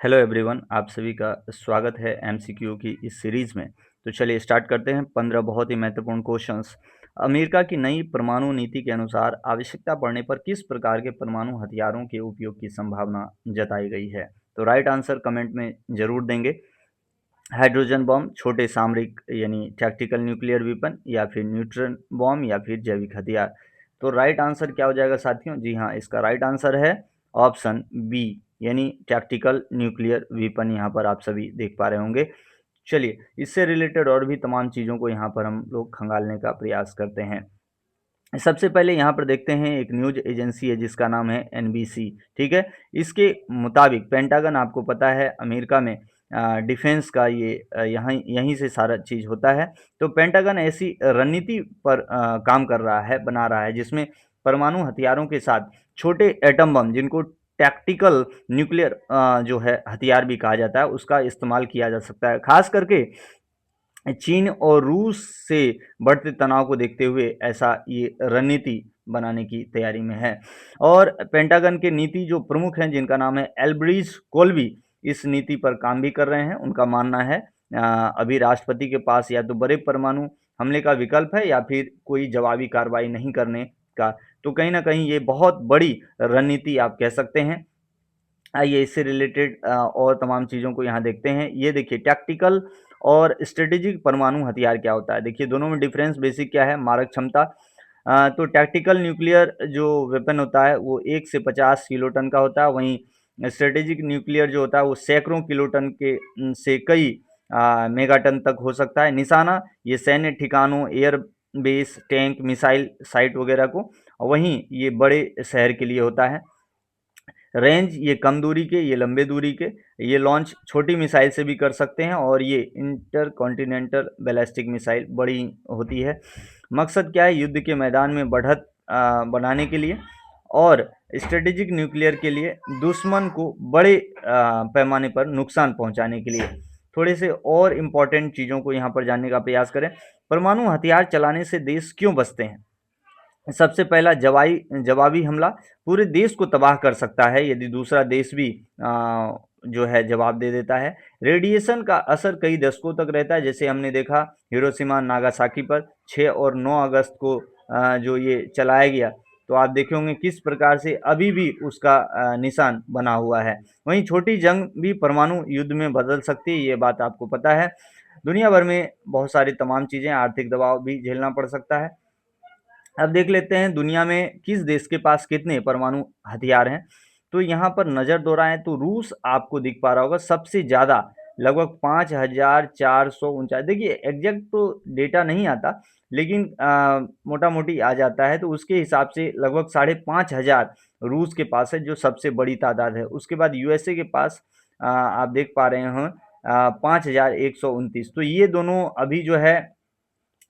Hello everyone, आप सभी का स्वागत है एमसीक्यू की इस सीरीज में। तो चलिए स्टार्ट करते हैं। 15 बहुत ही महत्वपूर्ण क्वेश्चंस। अमेरिका की नई परमाणु नीति के अनुसार आवश्यकता पड़ने पर किस प्रकार के परमाणु हथियारों के उपयोग की संभावना जताई गई है? तो राइट आंसर कमेंट में जरूर देंगे। हाइड्रोजन बम, छोटे सामरिक यानी टैक्टिकल न्यूक्लियर वेपन, या फिर न्यूट्रॉन बम, या फिर जैविक हथियार। तो राइट आंसर क्या हो जाएगा साथियों? जी हाँ, इसका राइट आंसर है ऑप्शन बी, यानी टैक्टिकल न्यूक्लियर वेपन। यहाँ पर आप सभी देख पा रहे होंगे। चलिए, इससे रिलेटेड और भी तमाम चीज़ों को यहाँ पर हम लोग खंगालने का प्रयास करते हैं। सबसे पहले यहाँ पर देखते हैं, एक न्यूज एजेंसी है जिसका नाम है एनबीसी। ठीक है, इसके मुताबिक पेंटागन, आपको पता है अमेरिका में डिफेंस का ये यहाँ यहीं से सारा चीज़ होता है। तो पेंटागन ऐसी रणनीति पर काम कर रहा है, बना रहा है, जिसमें परमाणु हथियारों के साथ छोटे एटम बम, जिनको टैक्टिकल न्यूक्लियर जो है हथियार भी कहा जाता है, उसका इस्तेमाल किया जा सकता है। खास करके चीन और रूस से बढ़ते तनाव को देखते हुए ऐसा ये रणनीति बनाने की तैयारी में है। और पेंटागन के नीति जो प्रमुख हैं, जिनका नाम है एल्ब्रिज कोल्बी, इस नीति पर काम भी कर रहे हैं। उनका मानना है अभी राष्ट्रपति के पास या तो बड़े परमाणु हमले का विकल्प है, या फिर कोई जवाबी कार्रवाई नहीं करने का। तो कहीं ना कहीं ये बहुत बड़ी रणनीति आप कह सकते हैं। आइए इससे रिलेटेड और तमाम चीज़ों को यहाँ देखते हैं। ये देखिए, टैक्टिकल और स्ट्रेटेजिक परमाणु हथियार क्या होता है। देखिए, दोनों में डिफरेंस बेसिक क्या है? मारक क्षमता। तो टैक्टिकल न्यूक्लियर जो वेपन होता है वो 1 से 50 किलोटन का होता है। वहीं स्ट्रेटेजिक न्यूक्लियर जो होता है वो सैकड़ों किलोटन के से कई मेगाटन तक हो सकता है। निशाना, ये सैन्य ठिकानों, air base, tank, missile site वगैरह को। वहीं ये बड़े शहर के लिए होता है। रेंज, ये कम दूरी के, ये लंबे दूरी के। ये लॉन्च छोटी मिसाइल से भी कर सकते हैं, और ये इंटर कॉन्टिनेंटल बैलिस्टिक मिसाइल बड़ी होती है। मकसद क्या है? युद्ध के मैदान में बढ़त बनाने के लिए, और स्ट्रेटेजिक न्यूक्लियर के लिए दुश्मन को बड़े पैमाने पर नुकसान पहुंचाने के लिए। थोड़े से और इम्पोर्टेंट चीज़ों को यहाँ पर जानने का प्रयास करें। परमाणु हथियार चलाने से देश क्यों बचते हैं? सबसे पहला, जवाबी हमला पूरे देश को तबाह कर सकता है यदि दूसरा देश भी जो है जवाब दे देता है। रेडिएशन का असर कई दशकों तक रहता है, जैसे हमने देखा हिरोशिमा नागासाकी पर 6 और 9 अगस्त को जो ये चलाया गया, तो आप देखे होंगे किस प्रकार से अभी भी उसका निशान बना हुआ है। वहीं छोटी जंग भी परमाणु युद्ध में बदल सकती है, ये बात आपको पता है। दुनिया भर में बहुत सारी तमाम चीज़ें, आर्थिक दबाव भी झेलना पड़ सकता है। अब देख लेते हैं दुनिया में किस देश के पास कितने परमाणु हथियार हैं। तो यहाँ पर नज़र दौड़ाएं तो रूस आपको दिख पा रहा होगा सबसे ज़्यादा, लगभग 5,449। देखिए, एग्जैक्ट तो डेटा नहीं आता, लेकिन मोटा मोटी आ जाता है। तो उसके हिसाब से लगभग 5,500 रूस के पास है, जो सबसे बड़ी तादाद है। उसके बाद यूएसए के पास आप देख पा रहे हैं 5,129। तो ये दोनों अभी जो है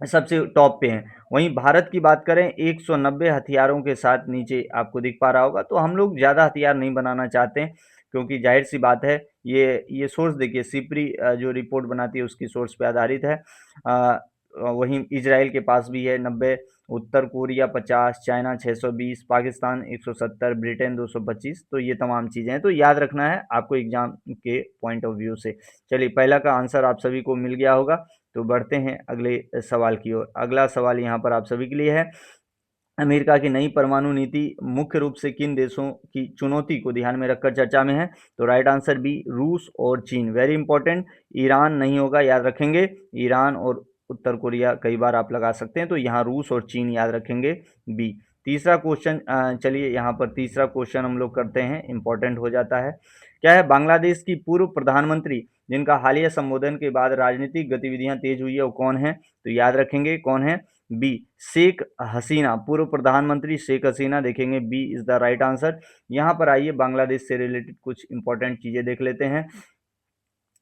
सबसे टॉप पे हैं। वहीं भारत की बात करें 190 हथियारों के साथ नीचे आपको दिख पा रहा होगा। तो हम लोग ज़्यादा हथियार नहीं बनाना चाहते हैं, क्योंकि जाहिर सी बात है, ये सोर्स देखिए, सिपरी जो रिपोर्ट बनाती है उसकी सोर्स पे आधारित है। वहीं इजराइल के पास भी है 90, उत्तर कोरिया 50, चाइना 620, पाकिस्तान 170, ब्रिटेन 225। तो ये तमाम चीज़ें हैं, तो याद रखना है आपको एग्जाम के पॉइंट ऑफ व्यू से। चलिए, पहला का आंसर आप सभी को मिल गया होगा। तो बढ़ते हैं अगले सवाल की ओर। अगला सवाल यहाँ पर आप सभी के लिए है, अमेरिका की नई परमाणु नीति मुख्य रूप से किन देशों की चुनौती को ध्यान में रखकर चर्चा में है? तो राइट आंसर बी, रूस और चीन। वेरी इंपॉर्टेंट, ईरान नहीं होगा, याद रखेंगे। ईरान और उत्तर कोरिया कई बार आप लगा सकते हैं, तो यहाँ रूस और चीन याद रखेंगे, बी। तीसरा क्वेश्चन, चलिए यहाँ पर तीसरा क्वेश्चन हम लोग करते हैं, इंपॉर्टेंट हो जाता है। क्या है बांग्लादेश की पूर्व प्रधानमंत्री जिनका हालिया संबोधन के बाद राजनीतिक गतिविधियां तेज हुई है, वो कौन है? तो याद रखेंगे कौन है, बी, शेख हसीना। पूर्व प्रधानमंत्री शेख हसीना, देखेंगे B is the right answer. यहाँ पर आइए बांग्लादेश से रिलेटेड कुछ इंपॉर्टेंट चीजें देख लेते हैं।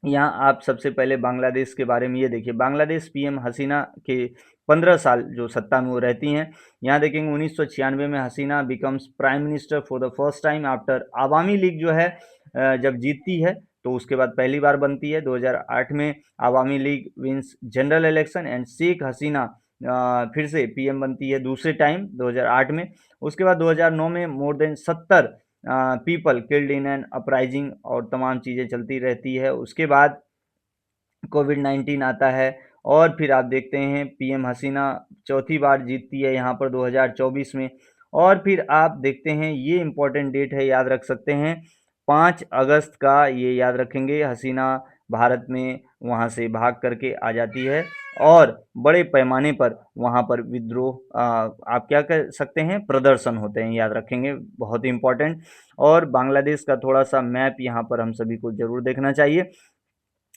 यहाँ आप सबसे पहले बांग्लादेश के बारे में ये देखिए, बांग्लादेश पीएम हसीना के 15 साल जो सत्ता में वो रहती हैं। यहाँ देखेंगे 1996 में Hasina becomes prime minister for the first time after Awami League जो है जब जीतती है, तो उसके बाद पहली बार बनती है। 2008 में Awami League wins general election and Sheikh Hasina फिर से पीएम बनती है दूसरे टाइम 2008 में। उसके बाद 2009 में more than 70 people killed in an uprising और तमाम चीज़ें चलती रहती है। उसके बाद कोविड-19 आता है और फिर आप देखते हैं पीएम हसीना चौथी बार जीतती है यहाँ पर 2024 में। और फिर आप देखते हैं ये इम्पोर्टेंट डेट है, याद रख सकते हैं 5 अगस्त का, ये याद रखेंगे। हसीना भारत में वहाँ से भाग करके आ जाती है और बड़े पैमाने पर वहाँ पर विद्रोह आप क्या कह सकते हैं, प्रदर्शन होते हैं, याद रखेंगे, बहुत ही इम्पोर्टेंट। और बांग्लादेश का थोड़ा सा मैप यहाँ पर हम सभी को जरूर देखना चाहिए।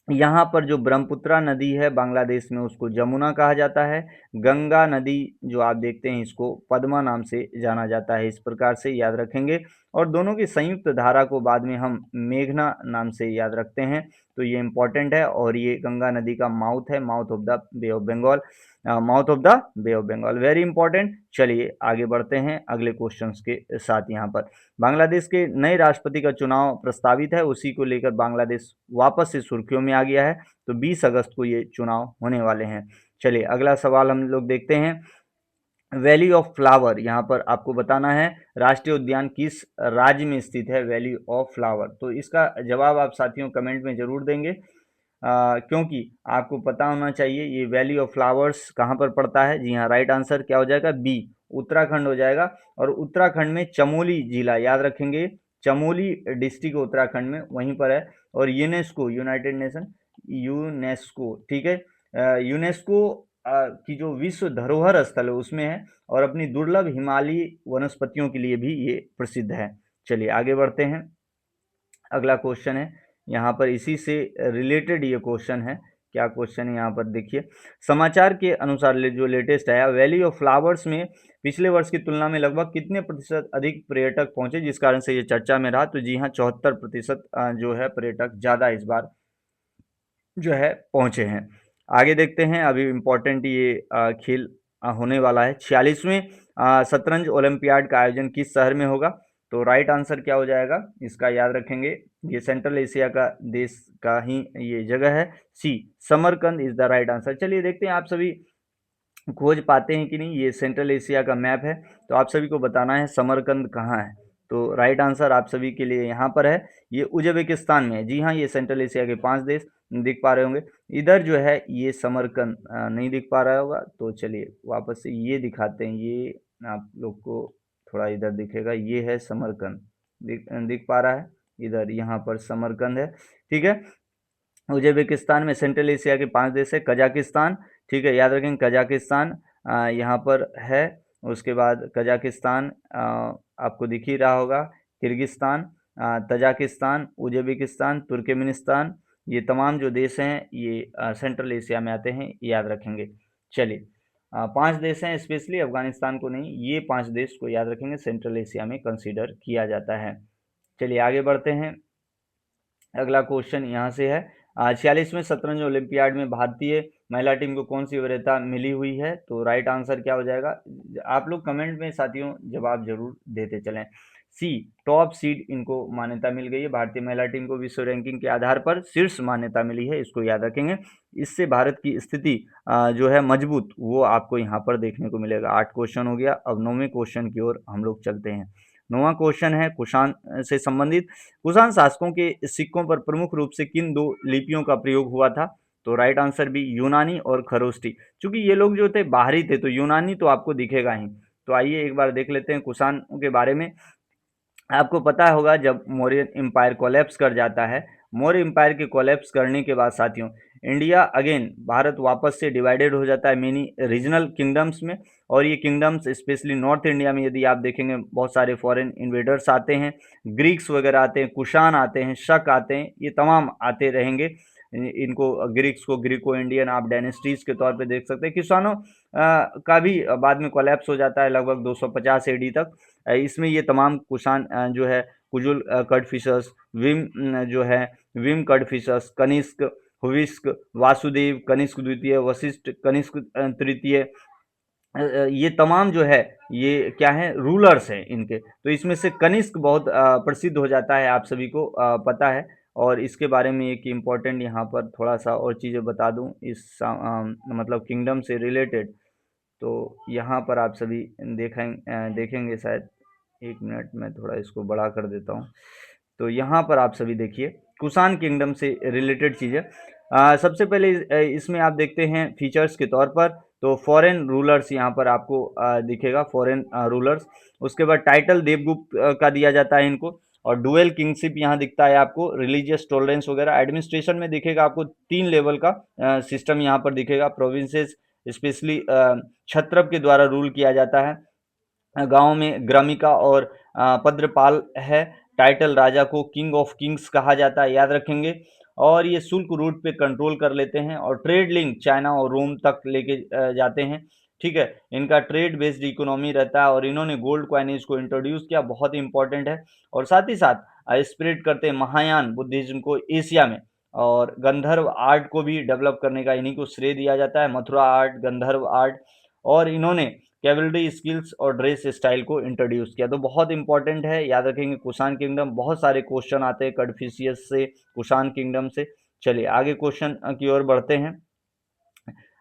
यहाँ पर जो ब्रह्मपुत्रा नदी है बांग्लादेश में, उसको जमुना कहा जाता है। गंगा नदी जो आप देखते हैं, इसको पद्मा नाम से जाना जाता है, इस प्रकार से याद रखेंगे। और दोनों की संयुक्त धारा को बाद में हम मेघना नाम से याद रखते हैं, तो ये इंपॉर्टेंट है। और ये गंगा नदी का माउथ है, mouth of the bay of Bengal, mouth of the bay of Bengal, very important. चलिए आगे बढ़ते हैं अगले क्वेश्चंस के साथ। यहाँ पर बांग्लादेश के नए राष्ट्रपति का चुनाव प्रस्तावित है, उसी को लेकर बांग्लादेश वापस से सुर्खियों में आ गया है। तो 20 अगस्त को ये चुनाव होने वाले हैं। चलिए अगला सवाल हम लोग देखते हैं। वैली ऑफ फ्लावर, यहाँ पर आपको बताना है राष्ट्रीय उद्यान किस राज्य में स्थित है, वैली ऑफ फ्लावर। तो इसका जवाब आप साथियों कमेंट में जरूर देंगे, क्योंकि आपको पता होना चाहिए ये वैली ऑफ फ्लावर्स कहाँ पर पड़ता है। जी हाँ, राइट आंसर क्या हो जाएगा, बी, उत्तराखंड हो जाएगा। और उत्तराखंड में चमोली जिला, याद रखेंगे, चमोली डिस्ट्रिक्ट उत्तराखंड में वहीं पर है। और यूनेस्को, यूनाइटेड नेशन, यूनेस्को, ठीक है, यूनेस्को की जो विश्व धरोहर स्थल है उसमें है, और अपनी दुर्लभ हिमालयी वनस्पतियों के लिए भी ये प्रसिद्ध है। चलिए आगे बढ़ते हैं। अगला क्वेश्चन है यहाँ पर इसी से रिलेटेड ये क्वेश्चन है। क्या क्वेश्चन है यहाँ पर देखिए। समाचार के अनुसार जो लेटेस्ट आया, वैली ऑफ फ्लावर्स में पिछले वर्ष की तुलना में लगभग कितने प्रतिशत अधिक पर्यटक पहुंचे, जिस कारण से ये चर्चा में रहा। तो जी हाँ, 74% जो है पर्यटक ज्यादा इस बार जो है पहुंचे हैं। आगे देखते हैं, अभी इम्पोर्टेंट ये खेल होने वाला है। 46वें शतरंज ओलंपियाड का आयोजन किस शहर में होगा। तो राइट आंसर क्या हो जाएगा इसका, याद रखेंगे, ये सेंट्रल एशिया का देश का ही ये जगह है। C, Samarkand is the right answer. चलिए देखते हैं आप सभी खोज पाते हैं कि नहीं। ये सेंट्रल एशिया का मैप है, तो आप सभी को बताना है समरकंद कहाँ है। तो राइट आंसर आप सभी के लिए यहाँ पर है, ये उज्बेकिस्तान में है। जी हाँ, ये सेंट्रल एशिया के 5 देश दिख पा रहे होंगे। इधर जो है ये समरकंद नहीं दिख पा रहा होगा, तो चलिए वापस से ये दिखाते हैं। ये आप लोग को थोड़ा इधर दिखेगा, ये है समरकंद, दिख पा रहा है इधर, यहाँ पर समरकंद है, ठीक है। उज्बेकिस्तान में सेंट्रल एशिया के 5 देश है। कजाकिस्तान, ठीक है, याद रखें कजाकिस्तान यहाँ पर है। उसके बाद कजाकिस्तान आपको दिख ही रहा होगा, किर्गिस्तान, तजाकिस्तान, उज्बेकिस्तान, तुर्कमेनिस्तान, ये तमाम जो देश हैं ये सेंट्रल एशिया में आते हैं, याद रखेंगे। चलिए 5 देश हैं, स्पेशली अफगानिस्तान को नहीं, ये 5 देश को याद रखेंगे, सेंट्रल एशिया में कंसीडर किया जाता है। चलिए आगे बढ़ते हैं। अगला क्वेश्चन यहाँ से है, 46वें शतरंज ओलंपियाड में भारतीय महिला टीम को कौन सी वरीयता मिली हुई है। तो राइट आंसर क्या हो जाएगा, आप लोग कमेंट में साथियों जवाब जरूर देते चलें। सी, टॉप सीड इनको मान्यता मिल गई है। भारतीय महिला टीम को विश्व रैंकिंग के आधार पर शीर्ष मान्यता मिली है, इसको याद रखेंगे। इससे भारत की स्थिति जो है मजबूत, वो आपको यहाँ पर देखने को मिलेगा। 8 क्वेश्चन हो गया, अब 9वें क्वेश्चन की ओर हम लोग चलते हैं। 9वां क्वेश्चन है कुषाण से संबंधित। कुषाण शासकों के सिक्कों पर प्रमुख रूप से किन 2 लिपियों का प्रयोग हुआ था। तो राइट आंसर भी यूनानी और खरोष्टी। चूंकि ये लोग जो थे बाहरी थे, तो यूनानी तो आपको दिखेगा ही। तो आइए एक बार देख लेते हैं कुषाण के बारे में। आपको पता होगा जब मौर्य एम्पायर कोलैप्स कर जाता है, मौर्य एम्पायर के कोलैप्स करने के बाद साथियों इंडिया अगेन, भारत वापस से डिवाइडेड हो जाता है मेनी रीजनल किंगडम्स में। और ये किंगडम्स स्पेशली नॉर्थ इंडिया में यदि आप देखेंगे बहुत सारे फॉरेन इन्वेडर्स आते हैं, ग्रीक्स वगैरह आते हैं, कुषाण आते हैं, शक आते हैं, ये तमाम आते रहेंगे। इनको ग्रीक्स को ग्रीको इंडियन आप डायनेस्टीज के तौर पे देख सकते हैं। कुषाणों का भी बाद में कोलैप्स हो जाता है लगभग 250 एडी तक। इसमें ये तमाम कुषाण जो है कुजुल कडफिशस, विम जो है विम कडफिशस, कनिष्क, हुविस्क, वासुदेव, कनिष्क द्वितीय, वशिष्ठ, कनिष्क तृतीय, ये तमाम जो है ये क्या है, रूलर्स हैं इनके। तो इसमें से कनिष्क बहुत प्रसिद्ध हो जाता है, आप सभी को पता है। और इसके बारे में एक इम्पॉर्टेंट यहाँ पर थोड़ा सा और चीज़ें बता दूँ इस मतलब किंगडम से रिलेटेड। तो यहाँ पर आप सभी देखेंगे शायद, एक मिनट में थोड़ा इसको बड़ा कर देता हूँ। तो यहाँ पर आप सभी देखिए कुषाण किंगडम से रिलेटेड चीज़ें। सबसे पहले इसमें आप देखते हैं फीचर्स के तौर पर, तो फॉरेन रूलर्स यहाँ पर आपको दिखेगा, फॉरेन रूलर्स। उसके बाद टाइटल देवगुप्त का दिया जाता है इनको, और डुअल किंगशिप यहाँ दिखता है आपको, रिलीजियस टॉलरेंस वगैरह। एडमिनिस्ट्रेशन में दिखेगा आपको 3 लेवल का सिस्टम यहाँ पर दिखेगा। प्रोविंसेस स्पेशली क्षत्रप के द्वारा रूल किया जाता है। गांव में ग्रामिका और पद्रपाल है। टाइटल राजा को किंग ऑफ किंग्स कहा जाता है, याद रखेंगे। और ये शुल्क रूट पे कंट्रोल कर लेते हैं, और ट्रेड लिंक चाइना और रोम तक लेके जाते हैं। ठीक है, इनका ट्रेड बेस्ड इकोनॉमी रहता है, और इन्होंने गोल्ड कॉइनेज को इंट्रोड्यूस किया, बहुत ही इंपॉर्टेंट है। और साथ ही साथ स्प्रेड करते हैं महायान बुद्धिज्म को एशिया में, और गंधर्व आर्ट को भी डेवलप करने का इन्हीं को श्रेय दिया जाता है, मथुरा आर्ट, गंधर्व आर्ट। और इन्होंने कैवलरी स्किल्स और ड्रेस स्टाइल को इंट्रोड्यूस किया। तो बहुत इंपॉर्टेंट है, याद रखेंगे कुषाण किंगडम। बहुत सारे क्वेश्चन आते हैं कन्फ्यूशियस से, कुषाण किंगडम से। चलिए आगे क्वेश्चन की ओर बढ़ते हैं।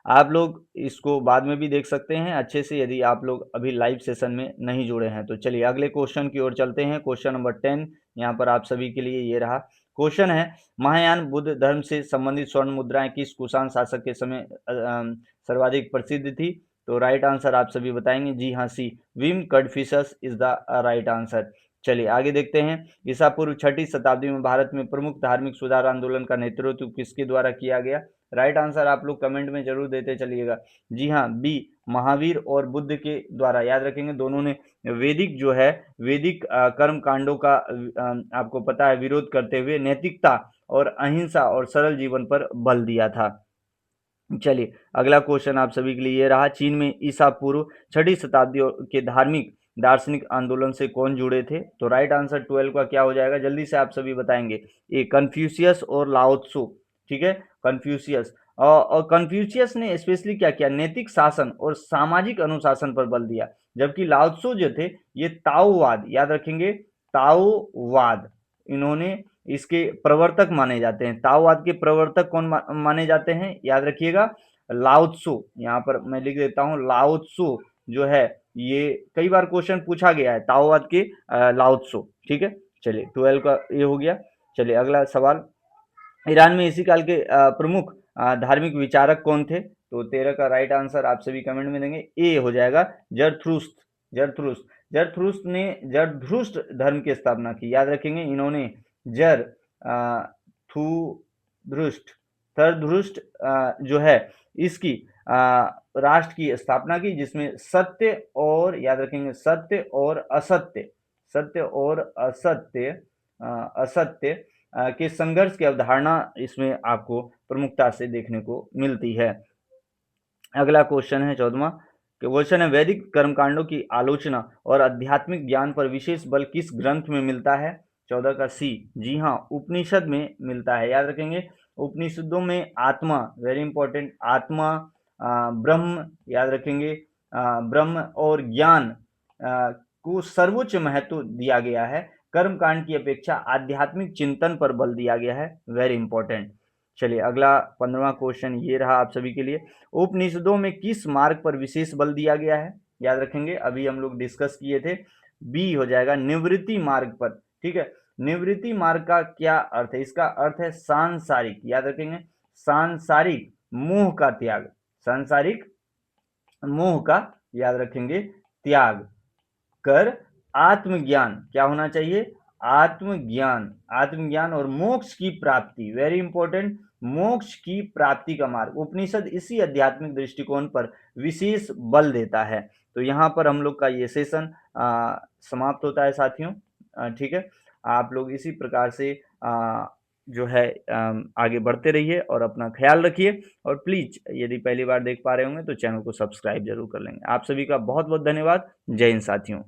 आप लोग इसको बाद में भी देख सकते हैं अच्छे से, यदि आप लोग अभी लाइव सेशन में नहीं जुड़े हैं। तो चलिए अगले क्वेश्चन की ओर चलते हैं। क्वेश्चन नंबर 10 यहाँ पर आप सभी के लिए ये रहा। क्वेश्चन है, महायान बुद्ध धर्म से संबंधित स्वर्ण मुद्राएं किस कुषाण शासक के समय सर्वाधिक प्रसिद्ध थी? तो राइट आंसर आप सभी बताएंगे। जी हाँ, C, Vima Kadphises is the right answer. चलिए आगे देखते हैं। ईसा पूर्व 6ठी शताब्दी में भारत में प्रमुख धार्मिक सुधार आंदोलन का नेतृत्व किसके द्वारा किया गया? राइट आंसर आप लोग कमेंट में जरूर देते चलिएगा। जी हाँ, बी, महावीर और बुद्ध के द्वारा। याद रखेंगे दोनों ने वैदिक जो है, वैदिक कर्म कांडों का आपको पता है विरोध करते हुए नैतिकता और अहिंसा और सरल जीवन पर बल दिया था। चलिए अगला क्वेश्चन आप सभी के लिए ये रहा। चीन में ईसा पूर्व 6ठी शताब्दी के धार्मिक दार्शनिक आंदोलन से कौन जुड़े थे? तो राइट आंसर 12 का क्या हो जाएगा, जल्दी से आप सभी बताएंगे। ए, कन्फ्यूशियस और लाओ त्सु। ठीक है, कन्फ्यूशियस। और कन्फ्यूशियस ने स्पेशली क्या किया, नैतिक शासन और सामाजिक अनुशासन पर बल दिया। जबकि लाओ त्सु जो थे ये ताओवाद, याद रखेंगे, ताओवाद, इन्होंने इसके प्रवर्तक माने जाते हैं। ताओवाद के प्रवर्तक कौन माने जाते हैं? याद रखिएगा, लाओ त्सु। यहाँ पर मैं लिख देता हूँ, लाओ त्सु जो है, ये कई बार क्वेश्चन पूछा गया है, ताओवाद के लाओ त्सु। ठीक है, चलिए 12 का ये हो गया। चलिए अगला सवाल, ईरान में इसी काल के प्रमुख धार्मिक विचारक कौन थे? तो 13 का राइट आंसर आप सभी कमेंट में देंगे। ए हो जाएगा, जरथ्रुस्त। जरथ्रुस्त, जरथ्रुस्त ने जरथ्रुस्ट धर्म की स्थापना की। याद रखेंगे, इन्होंने जर थुद्रुष्ट थरधृष्ट जो है इसकी राष्ट्र की स्थापना की, जिसमें सत्य और, याद रखेंगे, सत्य और असत्य, सत्य और असत्य, असत्य के संघर्ष की अवधारणा इसमें आपको प्रमुखता से देखने को मिलती है। अगला क्वेश्चन है 14वां। क्वेश्चन है, वैदिक कर्मकांडों की आलोचना और आध्यात्मिक ज्ञान पर विशेष बल किस ग्रंथ में मिलता है? 14 का सी, जी हाँ, उपनिषद में मिलता है। याद रखेंगे, उपनिषदों में आत्मा, वेरी इंपॉर्टेंट, आत्मा, ब्रह्म, याद रखेंगे, ब्रह्म और ज्ञान को सर्वोच्च महत्व दिया गया है। कर्मकांड की अपेक्षा आध्यात्मिक चिंतन पर बल दिया गया है, वेरी इंपॉर्टेंट। चलिए अगला 15वां क्वेश्चन ये रहा आप सभी के लिए। उपनिषदों में किस मार्ग पर विशेष बल दिया गया है? याद रखेंगे, अभी हम लोग डिस्कस किए थे। बी हो जाएगा, निवृत्ति मार्ग पर। ठीक है, निवृत्ति मार्ग का क्या अर्थ है? इसका अर्थ है सांसारिक, याद रखेंगे, सांसारिक मोह का त्याग, सांसारिक मोह का, याद रखेंगे, त्याग कर आत्मज्ञान, क्या होना चाहिए? आत्मज्ञान, आत्मज्ञान और मोक्ष की प्राप्ति, वेरी इंपॉर्टेंट, मोक्ष की प्राप्ति का मार्ग। उपनिषद इसी आध्यात्मिक दृष्टिकोण पर विशेष बल देता है। तो यहाँ पर हम लोग का ये सेशन समाप्त होता है साथियों। ठीक है, आप लोग इसी प्रकार से जो है आगे बढ़ते रहिए और अपना ख्याल रखिए। और प्लीज यदि पहली बार देख पा रहे होंगे तो चैनल को सब्सक्राइब जरूर कर लेंगे। आप सभी का बहुत बहुत धन्यवाद। जय हिंद साथियों।